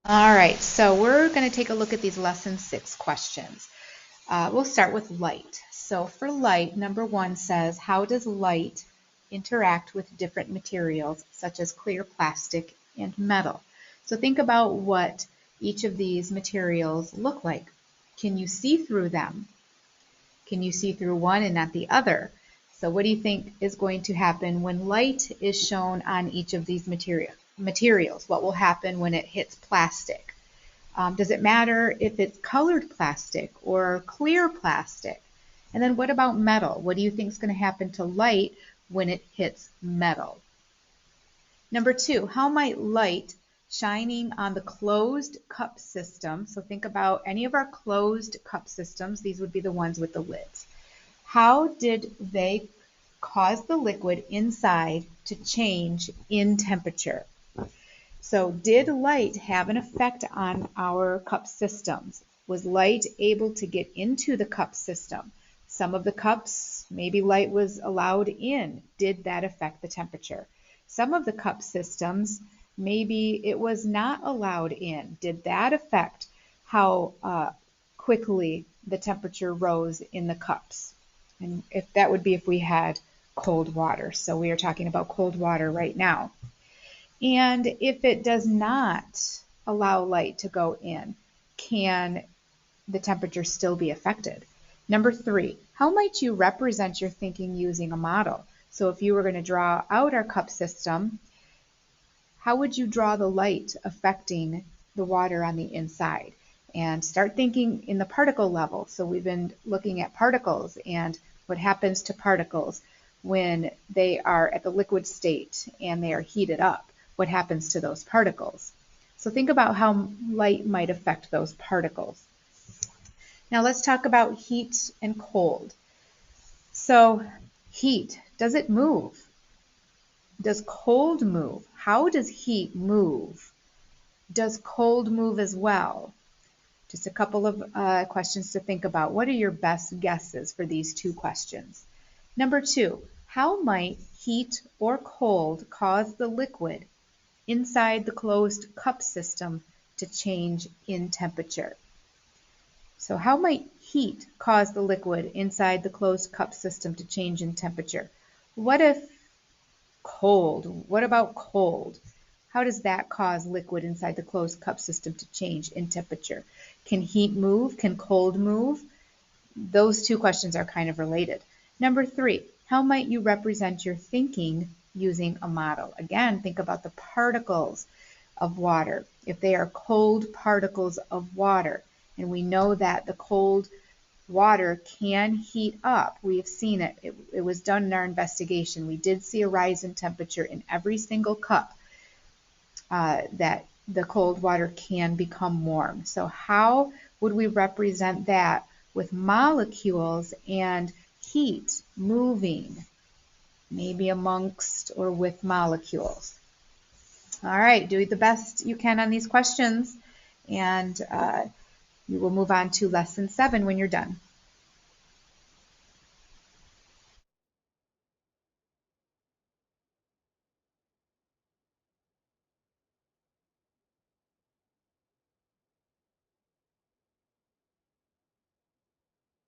All right, so we're going to take a look at these lesson 6 questions. We'll start with light. So for light, number 1 says, how does light interact with different materials such as clear plastic and metal? So think about what each of these materials look like. Can you see through them? Can you see through one and not the other? So what do you think is going to happen when light is shown on each of these materials? What will happen when it hits plastic? Does it matter if it's colored plastic or clear plastic? And then what about metal? What do you think is going to happen to light when it hits metal? Number 2, how might light shining on the closed cup system, so think about any of our closed cup systems, these would be the ones with the lids. How did they cause the liquid inside to change in temperature? So did light have an effect on our cup systems? Was light able to get into the cup system? Some of the cups, maybe light was allowed in. Did that affect the temperature? Some of the cup systems, maybe it was not allowed in. Did that affect how quickly the temperature rose in the cups? And if that would be if we had cold water. So we are talking about cold water right now. And if it does not allow light to go in, can the temperature still be affected? Number 3, how might you represent your thinking using a model? So if you were going to draw out our cup system, how would you draw the light affecting the water on the inside? And start thinking in the particle level. So we've been looking at particles and what happens to particles when they are at the liquid state and they are heated up. What happens to those particles? So think about how light might affect those particles. Now let's talk about heat and cold. So heat, does it move? Does cold move? How does heat move? Does cold move as well? Just a couple of questions to think about. What are your best guesses for these 2 questions? Number 2, how might heat or cold cause the liquid inside the closed cup system to change in temperature? So how might heat cause the liquid inside the closed cup system to change in temperature? What if cold? What about cold? How does that cause liquid inside the closed cup system to change in temperature? Can heat move? Can cold move? Those 2 questions are kind of related. Number 3, how might you represent your thinking using a model? Again, think about the particles of water. If they are cold particles of water, and we know that the cold water can heat up. We have seen it. It was done in our investigation. We did see a rise in temperature in every single cup that the cold water can become warm. So how would we represent that with molecules and heat moving, maybe amongst or with molecules? All right, do the best you can on these questions, and you will move on to lesson 7 when you're done.